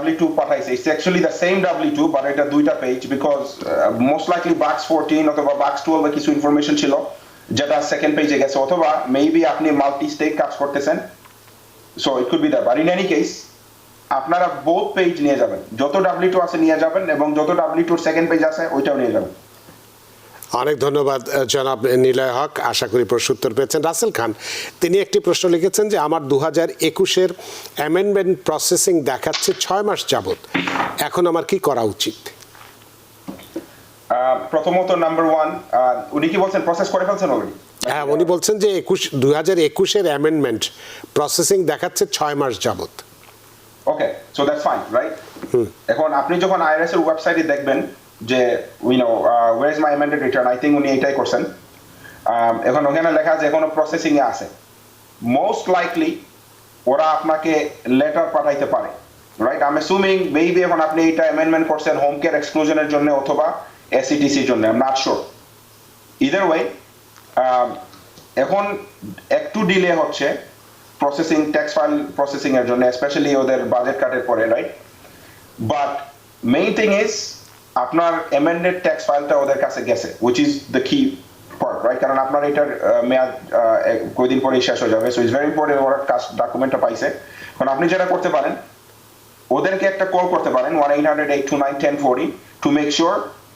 W2 পাঠাইছে। It's actually the same W2, but এটা 2টা পেজ, বিকজ মোস্ট লাইকলি বাক্স 14 অথবা বাক্স 12 এর কিছু ইনফরমেশন ছিল যেটা সেকেন্ড পেজে গেছে, অথবা মেবি আপনি মাল্টি স্টেট কাজ করতেছেন, so it could be that. But in any case আপনারা বোথ পেজ নিয়ে যাবেন, যত W2 আছে নিয়ে যাবেন এবং যত W2 সেকেন্ড পেজ আছে ওইটাও নিয়ে যাবেন। অনেক ধন্যবাদ জনাব নিলয় হক, আশা করি প্রশ্ন উত্তর পেয়েছেন। রাসেল খান তিনি একটি প্রশ্ন লিখেছেন যে আমার 2021-এর অ্যামেন্ডমেন্ট প্রসেসিং দেখাচ্ছে 6 মাস যাবত, এখন আমার কি করা উচিত? প্রথমত নাম্বার 1, উনি কি বলছেন প্রসেস করে ফেলছেন অলরেডি? হ্যাঁ, উনি বলছেন যে 2021-এর অ্যামেন্ডমেন্ট প্রসেসিং দেখাচ্ছে 6 মাস যাবত। ওকে, সো দ্যাটস ফাইন, রাইট? এখন আপনি যখন আইআরএস এর ওয়েবসাইটে দেখবেন যে where is my amended return, I think উনি এটাই করছেন। এখন ওখানে লেখা আছে এখনো প্রসেসিং এ আছে। মোস্ট লাইকলি ওরা আপনাকে লেটার পাঠাইতে পারে, রাইট? আই এম অ্যাসুমিং মেবি এখন আপনি এটা অ্যামেন্ডমেন্ট করছেন হোম কেয়ার এক্সক্লুশনের জন্য অথবা এসইটিসির জন্য, I am not sure. Either way এখন একটু ডিলে হচ্ছে প্রসেসিং, ট্যাক্স ফাইল প্রসেসিং এর জন্য, স্পেশালি ওদের বাজেট কাটের পরে, right? But main thing is আপনার অ্যামেন্ডেড ট্যাক্স ফাইলটা ওদের কাছে গেছে, উইচ ইজ দ্য কি পার্ট, রাইট? কারণ আপনার এটার মেয়াদ কয়েকদিন পরেই শেষ হয়ে যাবে, সো ইটস ভেরি ইম্পর্টেন্ট ওরা কাস্ট ডকুমেন্টটা পাইছে। এখন আপনি যেটা করতে পারেন, ওদেরকে একটা কল করতে পারেন 1-800-829-1040 টু মেক শিওর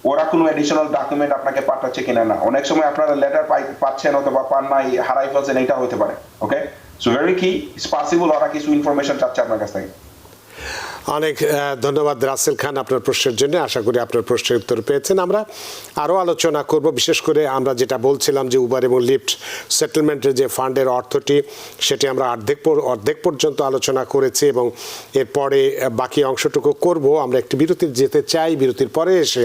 ওরা কোনো এডিশনাল ডকুমেন্ট আপনাকে পাঠাচ্ছে কিনা না। অনেক সময় আপনারা লেটার পাচ্ছেন অথবা পান নাই, হারাই ফেলছেন, এটা হতে পারে। ওকে, সো ভেরি কি ইটস পসিবল ওরা কিছু ইনফরমেশন চাচ্ছে আপনার কাছ থেকে। অনেক ধন্যবাদ রাসেল খান আপনার প্রশ্নের জন্য, আশা করি আপনার প্রশ্নের উত্তর পেয়েছেন। আমরা আরও আলোচনা করব, বিশেষ করে আমরা যেটা বলছিলাম যে উবার এবং লিফট সেটেলমেন্টের যে ফান্ডের অর্থটি, সেটি আমরা অর্ধেক পর্যন্ত আলোচনা করেছি এবং এরপরে বাকি অংশটুকু করব। আমরা একটি বিরতির যেতে চাই, বিরতির পরে এসে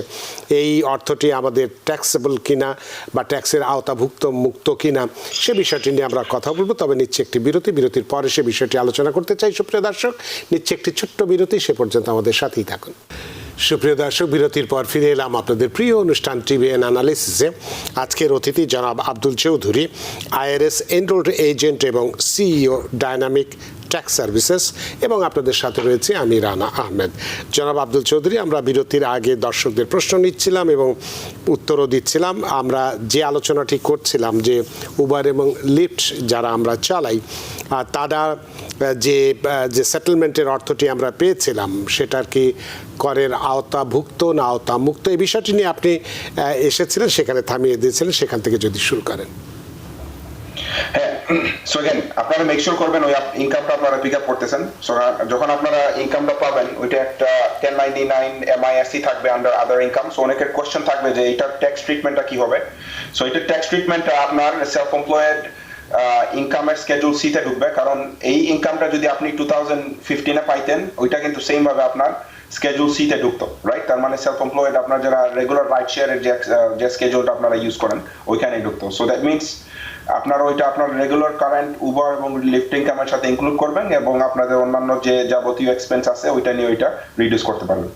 এই অর্থটি আমাদের ট্যাক্সেবল কিনা বা ট্যাক্সের আওতাভুক্ত মুক্ত কিনা সে বিষয়টি নিয়ে আমরা কথা বলবো। তবে নিচ্ছে একটি বিরতির পরে সে বিষয়টি আলোচনা করতে চাই। সুপ্রিয় দর্শক, নিচ্ছে একটি ছোট্ট বিরতি, সে পর্যন্ত আমাদের সাথেই থাকুন। সুপ্রিয় দর্শক, বিরতির পর ফিরে এলাম আপনাদের প্রিয় অনুষ্ঠান টিভিএন অ্যানালিসিসে। আজকের অতিথি জনাব Abdul Chowdhury, IRS enrolled agent এবং সিইও ডাইনামিক ট্যাক্স সার্ভিসেস, এবং আপনাদের সাথে রয়েছে আমি রানা আহমেদ। জনাব আব্দুল চৌধুরী, আমরা বিরতির আগে দর্শকদের প্রশ্ন নিচ্ছিলাম এবং উত্তরও দিচ্ছিলাম। আমরা যে আলোচনাটি করছিলাম যে উবার এবং লিফট যারা আমরা চালাই, তারা যে সেটেলমেন্টের অর্থটি আমরা পেয়েছিলাম সেটার কি করের আওতাভুক্ত না আওতামুক্ত, এই বিষয়টি নিয়ে আপনি এসেছিলেন, সেখানে থামিয়ে দিয়েছিলেন, সেখান থেকে যদি শুরু করেন। হ্যাঁ, সো अगेन আপনারা মেক শিওর করবেন ওই ইনকামটা আপনারা পিক আপ করতেছেন। সো যখন আপনারা ইনকামটা পাবেন ওইটা একটা 1099 এমআইএসসি থাকবে আন্ডার আদার ইনকাম। সো অনেকের কোশ্চেন থাকবে যে এটার ট্যাক্স ট্রিটমেন্টটা কি হবে। সো এটার ট্যাক্স ট্রিটমেন্টটা আপনার সেলফ এমপ্লয়েড ইনকামের স্কেডিউল সি তে ঢুকবে, কারণ এই ইনকামটা যদি আপনি 2015 এ পাইতেন ওইটা কিন্তু সেম ভাবে আপনার স্কেডিউল সি তে ঢুকতো, রাইট? তার মানে সেলফ এমপ্লয়েড আপনার যারা রেগুলার রাইড শেয়ারের যে স্কেডিউলটা আপনারা ইউজ করেন ওইখানে ঢুকতো। সো দ্যাট মিনস আপনার ওইটা আপনার রেগুলার কারেন্ট উবার এবং লিফট ইনকামের সাথে ইনক্লুড করবেন এবং আপনাদের অন্যান্য যে যাবতীয় এক্সপেন্স আছে ওইটা নিয়ে ওইটা রিডিউস করতে পারবেন।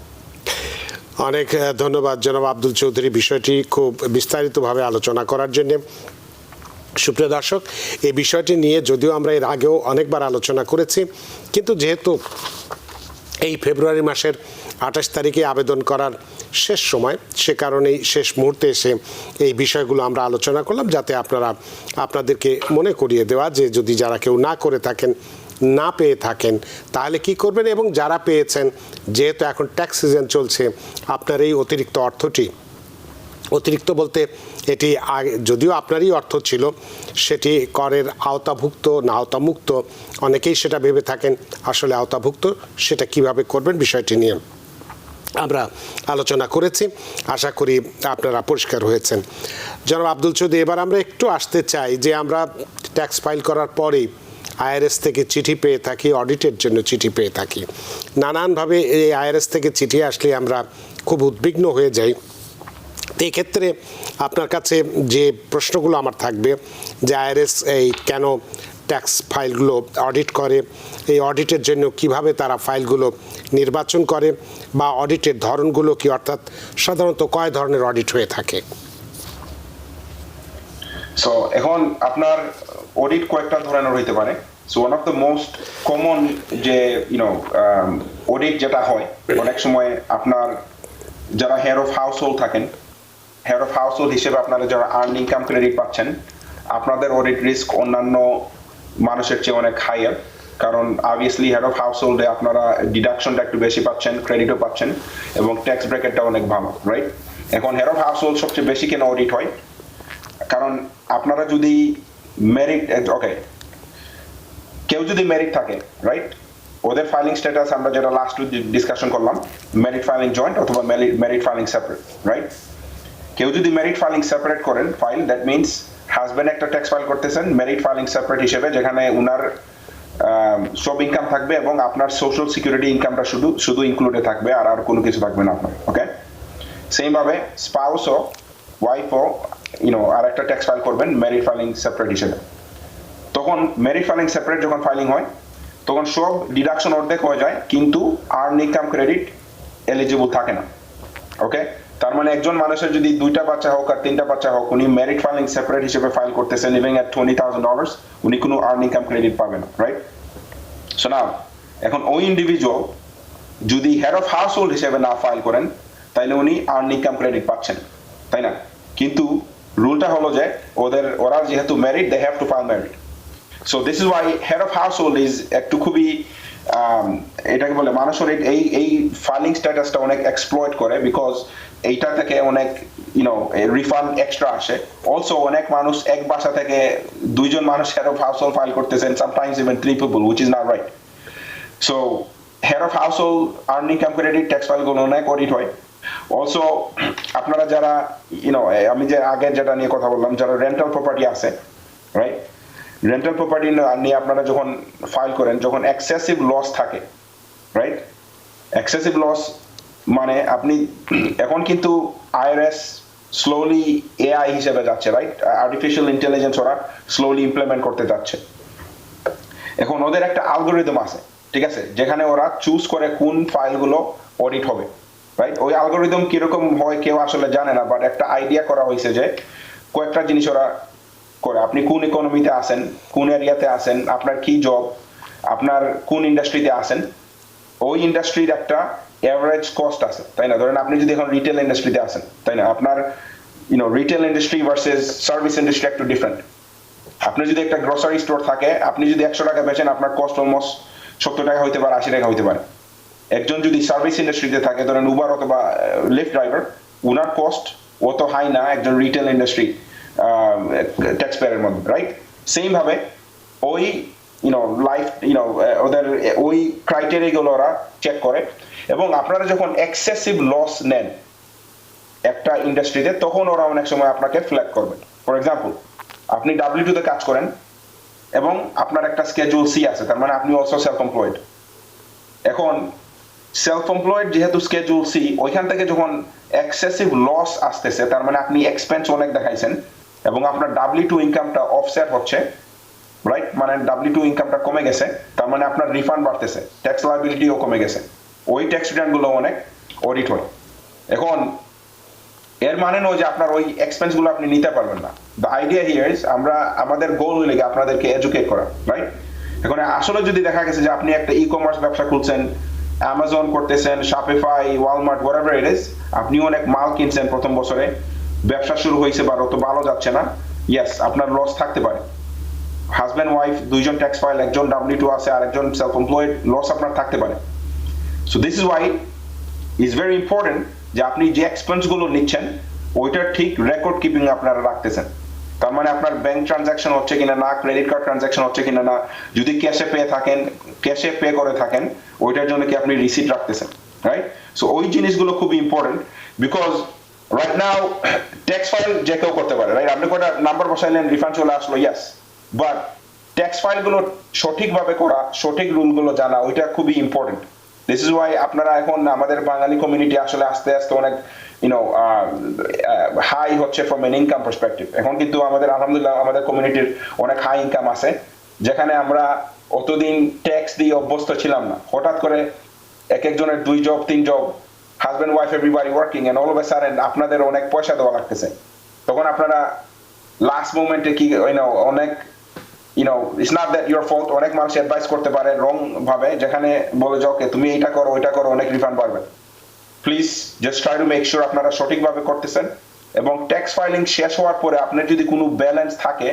অনেক ধন্যবাদ জনাব আব্দুল চৌধুরী বিষয়টি খুব বিস্তারিতভাবে আলোচনা করার জন্য। সুপ্রিয় দর্শক, এই বিষয়টি নিয়ে যদিও আমরা এর আগেও অনেকবার আলোচনা করেছি, কিন্তু যেহেতু এই ফেব্রুয়ারি মাসের 28 তারিখে আবেদন করার শেষ সময়, সে কারণেই শেষ মুহূর্তে এসে এই বিষয়গুলো আমরা আলোচনা করলাম, যাতে আপনাদেরকে মনে করিয়ে দেওয়া যে যদি যারা কেউ না করে থাকেন, না পেয়ে থাকেন, তাহলে কি করবেন, এবং যারা পেয়েছেন, যেহেতু এখন ট্যাক্স সিজন চলছে, আপনার এই অতিরিক্ত অর্থটি, অতিরিক্ত বলতে এটি যদিও আপনারই অর্থ ছিল, সেটি করের আওতাভুক্ত না আওতামুক্ত, অনেকেই সেটা ভেবে থাকেন আসলে আওতাভুক্ত, সেটা কিভাবে করবেন বিষয়টি নিয়ে আমরা আলোচনা করেছি। আশা করি আপনারা পরিষ্কার হয়েছেন। জনাব আব্দুল চৌধুরী, এবার আমরা একটু আসতে চাই যে আমরা ট্যাক্স ফাইল করার পরেই আইআরএস থেকে চিঠি পেয়ে থাকি, অডিটের জন্য চিঠি পেয়ে থাকি। নানানভাবে এই আইআরএস থেকে চিঠি আসলে আমরা খুব উদ্বিগ্ন হয়ে যাই। এই ক্ষেত্রে আপনার কাছে যে প্রশ্নগুলো আমার থাকবে যে আইআরএস এই কেন ট্যাক্স ফাইলগুলো অডিট করে, এই অডিটের জন্য কিভাবে তারা ফাইলগুলো নির্বাচন করে, বা অডিটের ধরনগুলো কি, অর্থাৎ সাধারণত কয় ধরনের অডিট হয়ে থাকে? সো এখন আপনার অডিট কয়েকটা ধরনের হইতে পারে। So one of the most common যে অডিট যেটা হয়, অনেক সময় আপনার যারা হেড অফ হাউস হোল্ড থাকেন, হেড অফ হাউস হোল্ড হিসেবে আপনারা যারা আর্ন ইনকাম ক্রেডিট পাচ্ছেন, আপনাদের অডিট রিস্ক অন্যান্য মানুষের চেয়ে অনেক হাইয়ার, কারণ অবভিয়াসলি হেড অফ হাউস হোল্ডে আপনারা ডিডাকশনটা একটু বেশি পাচ্ছেন, ক্রেডিটও পাচ্ছেন এবং ট্যাক্স ব্র্যাকেটটা অনেক ভালো, রাইট? এখন হেড অফ হাউস হোল্ড সবচেয়ে বেশি কেন অডিট হয়, কারণ আপনারা যদি মেরিট, ওকে, কেউ যদি মেরিট থাকে, রাইট, ওদের ফাইলিং স্ট্যাটাস আমরা যেটা লাস্ট ডিসকাশন করলাম, মেরিট ফাইলিং জয়েন্ট অথবা মেরিট ফাইলিং সেপারেট, রাইট। কেউ যদি মেরিট ফাইলিং সেপারেট করেন ফাইল, দ্যাট মিনস হাজব্যান্ড একটা ট্যাক্স ফাইল করতেছেন মেরিট ফাইলিং সেপারেট হিসেবে, যেখানে উনার সব ইনকাম থাকবে এবং আপনার সোশ্যাল সিকিউরিটি ইনকামটা শুধু ইনক্লুডে থাকবে, আর কোনো কিছু থাকবে না আপনার, ওকে। সেম ভাবে স্পাউসও, ওয়াইফও আর একটা ট্যাক্স ফাইল করবেন মেরিট ফাইলিং সেপারেট হিসেবে। তখন মেরিট ফাইলিং সেপারেট যখন ফাইলিং হয় তখন সব ডিডাকশন অর্ধেক হয়ে যায়, কিন্তু আর্ন ইনকাম ক্রেডিট এলিজিবল থাকে না, ওকে। তার মানে একজন মানুষের যদি 2টা বাচ্চা হোক আর 3টা বাচ্চা হোক, উনি মেরিট ফাইলিং সেপারেট হিসেবে ফাইল করতেছেন লিভিং এট $20,000, উনি কোনো আর্ন ইনকাম ক্রেডিট পাবেন না, রাইট। সো নাও এখন ওই ইন্ডিভিজুয়াল যদি হেড অফ হাউস হোল্ড হিসেবে না ফাইল করেন তাইলে উনি আর্ন ইনকাম ক্রেডিট পাচ্ছেন, তাই না? কিন্তু রুলটা হলো যে ওরা যেহেতু merit, they have to file merit. So this is why head of household is একটু খুবই এটাকে বলে মানুষের এই ফাইলিং স্ট্যাটাসটা অনেক এক্সপ্লয়েট করে, বিকজ এইটা থেকে অনেক রিফান্ড এক্সট্রা আসে। অলসো অনেক মানুষ এক বাসা থেকে 2জন মানুষ head of household file করতেছেন, sometimes even 3 people, which is not right. So head of household earn income credit tax ফাইলগুলো অনেক অডিট হয়। অলসো আপনারা যারা আমি যে আগে যেটা নিয়ে কথা বললাম, যারা রেন্টাল প্রপার্টি আছে, রাইট, রেন্টাল প্রপার্টি নিয়ে আপনারা যখন ফাইল করেন, যখন এক্সেসিভ লস থাকে, রাইট, এক্সেসিভ লস মানে আপনি এখন কিন্তু আইআরএস স্লোলি এআই হিসেবে যাচ্ছে, রাইট, আর্টিফিশিয়াল ইন্টেলিজেন্স ওরা স্লোলি ইমপ্লিমেন্ট করতে যাচ্ছে। এখন ওদের একটা অ্যালগরিদম আছে, ঠিক আছে, যেখানে ওরা চুজ করে কোন ফাইলগুলো অডিট হবে, রাইট। ওই অ্যালগরিদম কিরকম হয় কেউ আসলে জানে না, বাট একটা আইডিয়া করা হয়েছে যে কয়েকটা জিনিস ওরা করে। আপনি কোন ইকোনমিতে আছেন, কোন এরিয়াতে আছেন, আপনার কি জব, আপনার কোন ইন্ডাস্ট্রিতে আছেন, ওই ইন্ডাস্ট্রির একটা এভারেজ কস্ট আছে, তাই না? ধরেন আপনি যদি এখন রিটেল ইন্ডাস্ট্রিতে আছেন, তাই না, আপনার retail industry versus service industry একটু ডিফারেন্ট। আপনি যদি একটা গ্রোসারি স্টোর থাকে, আপনি যদি 100 টাকা বেচেন, আপনার কস্ট অলমোস্ট 70 টাকা হইতে পারে, 80 টাকা হইতে পারে। একজন যদি সার্ভিস ইন্ডাস্ট্রিতে থাকে, ধরেন উবার অথবা লিফট ড্রাইভার, ওনার কস্ট অত হাই না একজন রিটেল ইন্ডাস্ট্রি ট্যাক্স পেয়ারের মধ্যে, রাইট। সেম ভাবে ওই লাইফ ওদের ওই ক্রাইটেরিয়াগুলো ওরা চেক করে, এবং আপনারা যখন এক্সেসিভ লস নেন একটা ইন্ডাস্ট্রিতে, তখন ওরা অনেক সময় আপনাকে ফ্ল্যাগ করবে। ফর এক্সাম্পল, আপনি W2 তে কাজ করেন এবং আপনার একটা স্কেজুল সি আছে, তার মানে আপনি অলসো সেলফ এমপ্লয়েড। এখন সেলফ এমপ্লয়েড যেহেতু স্কেজুল সি, ওইখান থেকে যখন এক্সেসিভ লস আসতেছে, তার মানে আপনি এক্সপেন্স অনেক দেখাইছেন এবং আপনার W2 ইনকামটা অফসেট হচ্ছে, রাইট, মানে W2 ইনকামটা কমে গেছে, তার মানে আপনার রিফান্ড বাড়তেছে, ট্যাক্স লায়াবিলিটিও কমে গেছে, ওই ট্যাক্স রিটার্নগুলো অনেক অডিট হয়। এখন এর মানে নয় যে আপনার ওই এক্সপেন্সগুলো আপনি নিতে পারবেন না। দ্য আইডিয়া হিয়ার ইজ আমাদের গোল হইলে আপনাদেরকে এডুকেট করা, রাইট। এখন আসলে যদি দেখা গেছে যে আপনি একটা ই-কমার্স ব্যবসা খুলছেন, অ্যামাজন করতেছেন, Shopify, Walmart, whatever it is, আপনি অনেক মাল কিনছেন প্রথম বছরে, ব্যবসা শুরু হয়েছে বা অত ভালো যাচ্ছে না, ইয়েস, আপনার লস থাকতে পারে। হাজব্যান্ড ওয়াইফ 2জন ট্যাক্স ফাইল, একজন W2 আছে আর একজন সেলফ এমপ্লয়েড, লস আপনার থাকতে পারে। So this is Y is very important যে আপনি যে এক্সপেন্স গুলো নিচ্ছেন ওইটার ঠিক রেকর্ড কিপিং আপনারা রাখতেছেন। তার মানে আপনার ব্যাংক ট্রানজাকশন হচ্ছে কিনা না, ক্রেডিট কার্ড ট্রানজাকশন হচ্ছে কিনা না, যদি ক্যাশে পে করে থাকেন, ওইটার জন্য কি আপনি রিসিট রাখতেছেন, রাইট। সো ওই জিনিসগুলো খুবই important, because right now tax file যে কেউ করতে পারে, রাইট। আপনি কটা নাম্বার বসাইলেন, রিফান্ড চলে আসলো, ইয়েস, বাট ট্যাক্স ফাইলগুলো সঠিকভাবে করা, সঠিক রুলগুলো জানা, ওইটা খুবই ইম্পর্টেন্ট। দিস ইজ ওয়াই আপনারা এখন আমাদের বাঙালি কমিউনিটি আসলে আস্তে আস্তে অনেক হাই হচ্ছে ফ্রম এন ইনকাম পার্সপেক্টিভ। এখন কিন্তু আমাদের আলহামদুলিল্লাহ আমাদের কমিউনিটির অনেক হাই ইনকাম আছে, যেখানে আমরা অতদিন ট্যাক্স দিয়ে অভ্যস্ত ছিলাম না। হঠাৎ করে এক একজনের 2 job 3 job, husband wife everybody working, and all of a sudden আপনাদের অনেক পয়সা দেওয়া লাগতেছে। তখন আপনারা লাস্ট মোমেন্টে কি অনেক it's not that your fault, অনেক মানুষ অ্যাডভাইস করতে পারে রং ভাবে, যেখানে বলে যে ওকে তুমি এটা করো ওইটা করো, অনেক রিফান্ড পাবে। Please just try to make sure আপনারা সঠিকভাবে করতেছেন, এবং ট্যাক্স ফাইলিং শেষ হওয়ার পরে আপনার যদি কোনো ব্যালেন্স থাকে,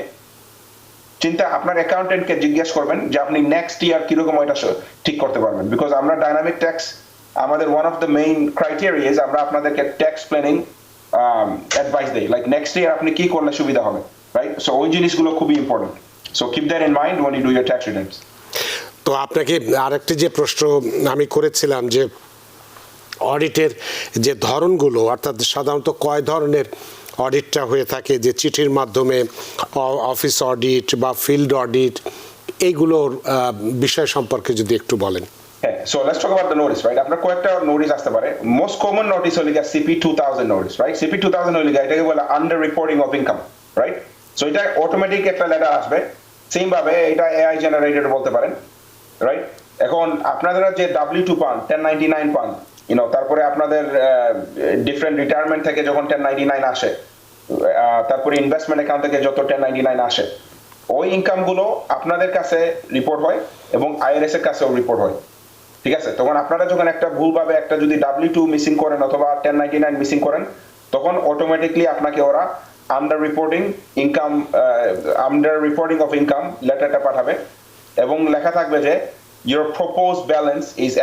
আপনার অ্যাকাউন্টেন্টকে জিজ্ঞেস করবেন যে আপনি নেক্সট ইয়ার কিরকম ওইটা ঠিক করতে পারবেন। বিকজ আমরা ডাইনামিক ট্যাক্স, আমাদের one of the main criteria আমরা আপনাদেরকে ট্যাক্স প্ল্যানিং অ্যাডভাইস দেয়, লাইক নেক্সট ইয়ার আপনি কি করলে সুবিধা হবে, রাইট? সো ওই জিনিসগুলো খুবই important. So keep that in mind when you do your tax returns. তো আপনাকে আরেকটি যে প্রশ্ন আমি করেছিলাম যে অডিটের যে ধরনগুলো, অর্থাৎ সাধারণত কয় ধরনের অডিটটা হয়ে থাকে, যে চিঠির মাধ্যমে অফিস অডিট বা ফিল্ড অডিট, এইগুলোর বিষয় সম্পর্কে যদি একটু বলেন। হ্যাঁ, so let's talk about the notice, right? আপনার কয়েকটা নোটিস আসতে পারে। মোস্ট কমন নোটিস হলো সিপি 2000 নোটিস, রাইট? সিপি 2000 হলো এটাকে বলে under reporting of income, right? So এটা অটোমেটিক একটা লেটার আসবে, সেম ভাবে এটা এআই জেনারেটেড বলতে পারেন, রাইট? এখন আপনারা যে W2 পান, 1099 পান, তারপরে আপনাদের ডিফারেন্ট রিটায়ারমেন্ট থেকে যখন 1099 আসে, তারপরে ইনভেস্টমেন্ট অ্যাকাউন্ট থেকে যত 1099 আসে, ওই ইনকাম গুলো আপনাদের কাছে রিপোর্ট হয় এবং আইআরএস এর কাছেও রিপোর্ট হয়, ঠিক আছে? তখন আপনারা যখন একটা ভুলভাবে একটা যদি W2 মিসিং করেন অথবা 1099 মিসিং করেন, তখন অটোমেটিকলি আপনাকে ওরা আন্ডার রিপোর্টিং অফ ইনকাম লেটারটা পাঠাবে এবং লেখা থাকবে যে your proposed balance is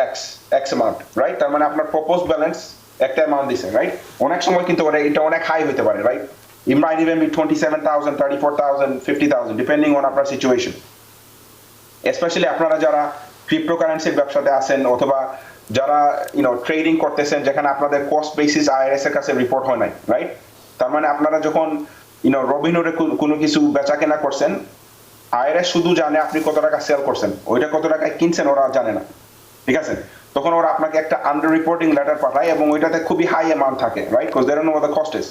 x amount, right? তার মানে আপনার proposed balance একটা অ্যামাউন্ট দিছে, রাইট? অনেক সময় কিন্তু এটা অনেক হাই হতে পারে, right? It might even be 27,000, 34,000, 50,000 depending on আপনার সিচুয়েশন। স্পেশালি আপনারা যারা ক্রিপ্টোকারেন্সির ব্যবসাতে আছেন অথবা যারা ট্রেডিং করতেছেন, যেখানে আপনাদের কস্ট বেসিস আইআরএস এর কাছে রিপোর্ট হয় নাই, রাইট? তার মানে আপনারা যখন রবিনহুডে কোনো কিছু বেচা কেনা করছেন, আইআরএস শুধু জানে আপনি কত টাকা সেল করছেন, ওইটা কত টাকায় কিনছেন ওরা জানে না, ঠিক আছে? তখন ওরা আপনাকে একটা আন্ডার রিপোর্টিং লেটার পাঠায় এবং ওইটাতে খুবই হাই অ্যামাউন্ট থাকে, right? Because they don't know what the cost is.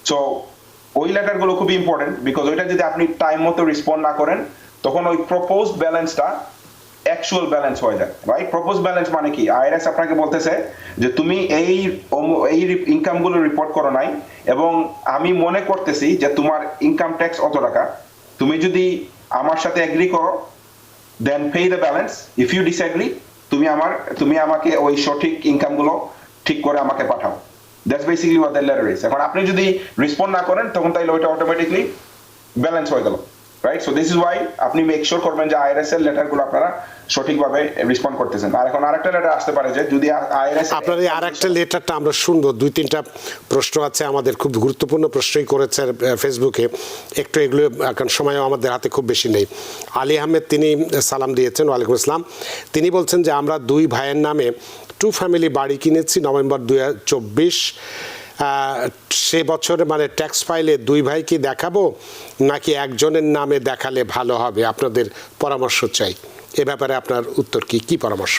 So ওই লেটারগুলো খুবই ইম্পর্টেন্ট, বিকজ ওইটা যদি আপনি টাইম মতো রেসপন্ড না করেন, তখন ওই প্রপোজড ব্যালেন্সটা অ্যাকচুয়াল ব্যালেন্স হয়ে যায়, রাইট? প্রপোজ ব্যালেন্স মানে কি? আইআরএস আপনাকে বলতেছে যে তুমি এই ইনকামগুলো রিপোর্ট করো নাই এবং আমি মনে করতেছি যে তোমার ইনকাম ট্যাক্স অত টাকা, তুমি যদি আমার সাথে এগ্রি করো then pay the balance, if you disagree তুমি আমাকে ওই সঠিক ইনকামগুলো ঠিক করে আমাকে পাঠাও। That's basically what the letter is. এখন আপনি যদি রেসপন্ড না করেন, তখন তাইলে ওইটা অটোমেটিকলি ব্যালেন্স হয়ে গেল, right? So this is Y আপনি মেক শিওর করবেন যে আইআরএস এর লেটারগুলো আপনারা সঠিকভাবে রেসপন্ড করতেছেন। আর এখন আরেকটা লেটার আসতে পারে যে যদি আইআরএস আপনার এই আরেকটা লেটারটা আমরা শুনবো, 2-3টা প্রশ্ন আছে আমাদের, খুব গুরুত্বপূর্ণ প্রশ্নই করেছে ফেসবুকে, একটু এগুলো এখন সময়ও আমাদের হাতে খুব বেশি নেই। আলী আহমেদ তিনি সালাম দিয়েছেন, ওয়ালাইকুম আসসালাম। তিনি বলছেন যে আমরা 2 ভাইয়ের নামে 2 ফ্যামিলি বাড়ি কিনেছি নভেম্বর 2024, সে বছরে মানে ট্যাক্স ফাইলে 2 ভাইকে দেখাবো নাকি একজনের নামে দেখালে ভালো হবে? আপনাদের পরামর্শ চাই এ ব্যাপারে, আপনার উত্তর কি পরামর্শ?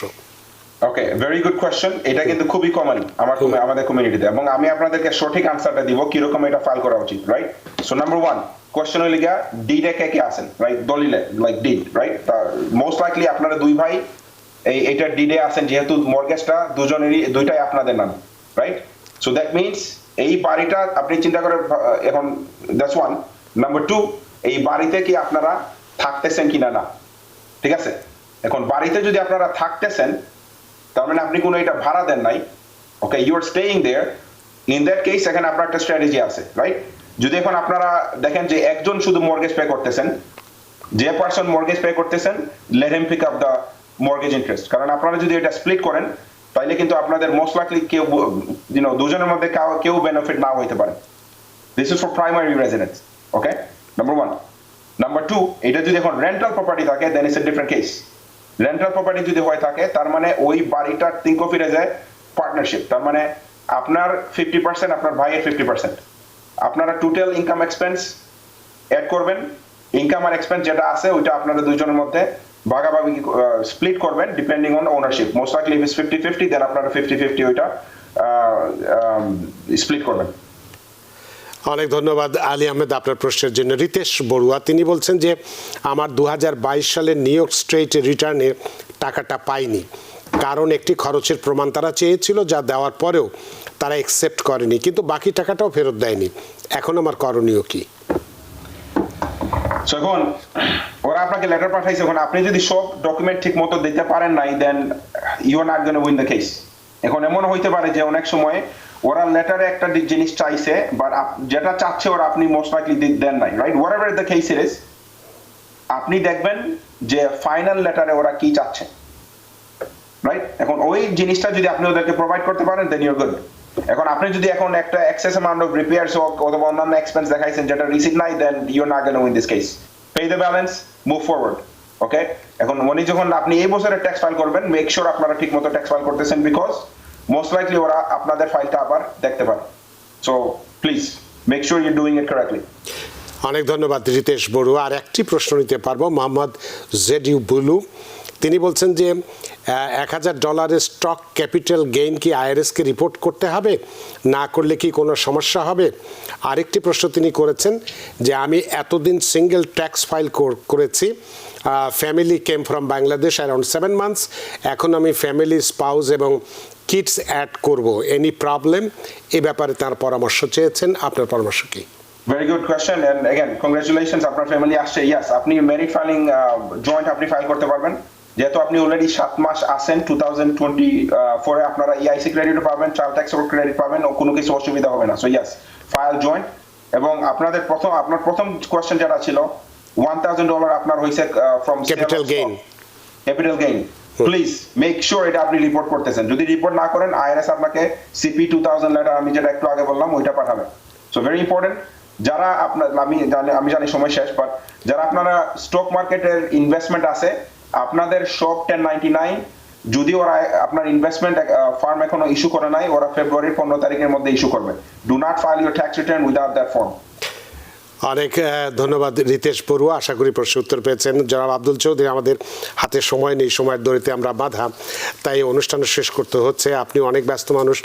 ওকে, ভেরি গুড কোয়েশ্চেন। এটা কিন্তু খুবই কমন আমাদের কমিউনিটিতে, এবং আমি আপনাদেরকে সঠিক আনসারটা দিব কিরকম এটা ফাইল করা উচিত, রাইট? সো নাম্বার 1 কোয়েশ্চেন হইল গিয়া ডিডে কে আছেন, রাইট? দলিলে, like did, right? Most likely আপনারা 2 ভাই এইটা ডিডে আছেন, যেহেতু মর্গেজটা দুইটাই আপনাদের নাম, রাইট? সো দ্যাট মিনস এই বাড়িটা আপনি চিন্তা করে এখন, দ্যাটস 1। নাম্বার 2, এই বাড়িতে কি আপনারা থাকতেছেন কিনা না, ঠিক আছে? এখন বাড়িতে যদি আপনারা থাকতেছেন, তার মানে আপনি কোনো এটা ভাড়া দেন নাই, okay, you are staying there, in that case এখানে আপনার একটা স্ট্র্যাটেজি আছে, রাইট? যদি এখন আপনারা দেখেন যে একজন শুধু মর্গেজ পে করতেছেন, যে পারসন মর্গেজ পে করতেছেন, let him pick up the mortgage interest. কারণ আপনারা যদি এটা স্প্লিট করেন, তাইলে কিন্তু আপনাদের মোস্ট লাইকলি কেউ দুজনের মধ্যে কেউ বেনিফিট না হইতে পারে। This is for primary residence, okay, number 1। Number 2, এটা যদি এখন রেন্টাল প্রপার্টি থাকে, then it's a different case. Rental property যদি হয়ে থাকে, তার মানে ওই বাড়িটার think of it as a partnership. তার মানে আপনার 50%, আপনার ভাইয়ের 50%। আপনারা টোটাল ইনকাম এক্সপেন্স অ্যাড করবেন, ইনকাম আর এক্সপেন্স যেটা আছে ওইটা আপনাদের দুইজনের মধ্যে ভাগাভাগি স্প্লিট করবেন depending on ownership. Most likely if it's 50-50, দেন আপনারা 50-50 ওইটা স্প্লিট করবেন। অনেক ধন্যবাদ আলী আহমেদ আপনার প্রশ্নের জন্য। রিতেশ বড়ুয়া তিনি বলছেন যে আমার 2022 সালের নিউ ইয়র্ক স্টেট রিটার্নে টাকাটা পাইনি, কারণ একটি খরচের প্রমাণ তারা চেয়েছিল, যা দেওয়ার পরেও তারা অ্যাকসেপ্ট করেনি, কিন্তু বাকি টাকাটাও ফেরত দেয়নি। এখন আমার করণীয় কি? এখন ওরা আপনাকে লেটার পাঠাইছে, এখন আপনি যদি সব ডকুমেন্ট ঠিক মতো দিতে পারেন নাই, then you are not gonna win the case. এখন এমন হইতে পারে যে অনেক সময় ওরা লেটারে একটা জিনিস চাইছে, বাট যেটা চাচ্ছে ওরা আপনি মোস্ট লাইকলি দেন নাই, right? Whatever the case is, আপনি দেখবেন যে ফাইনাল লেটারে ওরা কি চাচ্ছে, রাইট? এখন ওই জিনিসটা যদি আপনি ওদেরকে প্রোভাইড করতে পারেন, দেন ইউ আর গুড। এখন আপনি যদি এখন একটা এক্সেস অ্যামাউন্ট অফ রিপেয়ার্স অথবা অন্যান্য এক্সপেন্স দেখাইছেন যেটা রিসিট নাই, then you're not gonna win this case. Pay the balance, move forward. Okay, এখন উনি যখন আপনি এই বছরের ট্যাক্স ফাইল করবেন, মেক শিওর আপনারা ঠিকমতো ট্যাক্স ফাইল করতেছেন, বিকজ মোস্ট লাইকলি ওরা আপনাদের ফাইলটা আবার দেখতে পারে। So please make sure you doing it correctly. অনেক ধন্যবাদ রিতেশ বড়ুয়া। আর একটি প্রশ্ন নিতে পারবো, মোহাম্মদ জেডিউ বুলু, তিনি বলছেন যে $1,000 স্টক ক্যাপিটাল গেইন কি আইআরএসকে রিপোর্ট করতে হবে, না করলে কি কোনো সমস্যা হবে? আরেকটি প্রশ্ন তিনি করেছেন যে আমি এতদিন সিঙ্গেল ট্যাক্স ফাইল করেছি, family came from Bangladesh around 7 months, এখন আমি ফ্যামিলি, স্পাউস এবং কিডস অ্যাড করব, এনি প্রবলেম? এ ব্যাপারে তার পরামর্শ চেয়েছেন, আপনার পরামর্শ কি? Very good question, and again congratulations, আপনার ফ্যামিলি আসছে। Yes, আপনি মেরিট ফাইলিং জয়েন্ট আপনি ফাইল করতে পারবেন, যেহেতু আপনি অলরেডি 7 মাস আছেন। 2024 এ আপনারা ইআইসি ক্রেডিট পাবেন, চাইল্ড ট্যাক্স ক্রেডিট পাবেন, ও কোনো কিছু অসুবিধা হবে না। So yes, file joint. এবং আপনার প্রথম কোয়েশ্চেন যেটা ছিল, $1,000 আপনার হইছে from capital gain. Capital gain, please make sure এটা আপনি রিপোর্ট করতেছেন। যদি রিপোর্ট না করেন, আইআরএস আপনাকে সিপি 2000 লেটার, আমি যেটা একটু আগে বললাম, ওইটা পাঠাবে। So very important. যারা আপনার, আমি জানি সময় শেষ, বাট যারা আপনারা স্টক মার্কেটের ইনভেস্টমেন্ট আছে, আপনাদের সব 1099, যদি ওরা আপনার ইনভেস্টমেন্ট ফার্ম এখনো ইস্যু করে নাই, ওরা ফেব্রুয়ারির 15 তারিখের মধ্যে ইস্যু করবে। Do not file your tax return without that form. অনেক ধন্যবাদ রিতেশ বড়ুয়া, আশা করি প্রশ্ন উত্তর পেয়েছেন। জনাব আব্দুল চৌধুরী, আমাদের হাতে সময় নেই, সময়ের দড়িতে আমরা বাঁধা, তাই অনুষ্ঠান শেষ করতে হচ্ছে। আপনি অনেক ব্যস্ত মানুষ,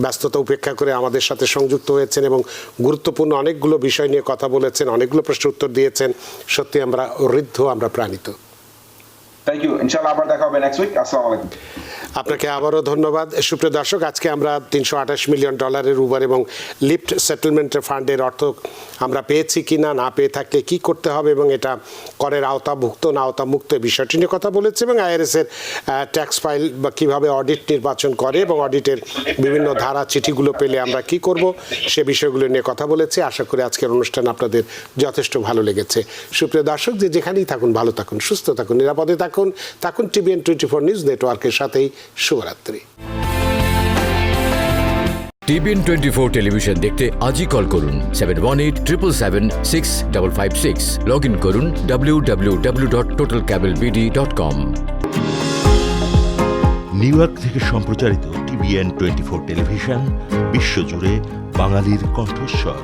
ব্যস্ততা উপেক্ষা করে আমাদের সাথে সংযুক্ত হয়েছেন এবং গুরুত্বপূর্ণ অনেকগুলো বিষয় নিয়ে কথা বলেছেন, অনেকগুলো প্রশ্ন উত্তর দিয়েছেন। সত্যি আমরা ঋদ্ধ, আমরা প্রাণিত। থ্যাংক ইউ, ইনশাআল্লাহ আবার দেখা হবে নেক্সট উইক। আসসালামু আলাইকুম। আপনাকে আবারও ধন্যবাদ। সুপ্রিয় দর্শক, আজকে আমরা $328 মিলিয়ন উবার এবং লিফট সেটেলমেন্টের ফান্ডের অর্থ আমরা পেয়েছি কি না পেয়ে থাকলে কি করতে হবে এবং এটা করের আওতাভুক্ত না আওতামুক্ত বিষয়টি নিয়ে কথা বলেছে, এবং আইআরএসের ট্যাক্স ফাইল বা কীভাবে অডিট নির্বাচন করে এবং অডিটের বিভিন্ন ধারা চিঠিগুলো পেলে আমরা কি করব, সে বিষয়গুলো নিয়ে কথা বলেছে। আশা করি আজকের অনুষ্ঠান আপনাদের যথেষ্ট ভালো লেগেছে। সুপ্রিয় দর্শক, যে যেখানেই থাকুন, ভালো থাকুন, সুস্থ থাকুন, নিরাপদে থাকুন TVN 24 নিউজ নেটওয়ার্কের সাথেই। শুভরাত্রি। TVN 24 টেলিভিশন দেখতে আজই কল করুন 7187776556। লগ ইন করুন www.totalcablebd.com। নিউ ইয়র্ক থেকে সম্প্রচারিত TVN 24 টেলিভিশন বিশ্বজুড়ে বাঙালির কণ্ঠস্বর।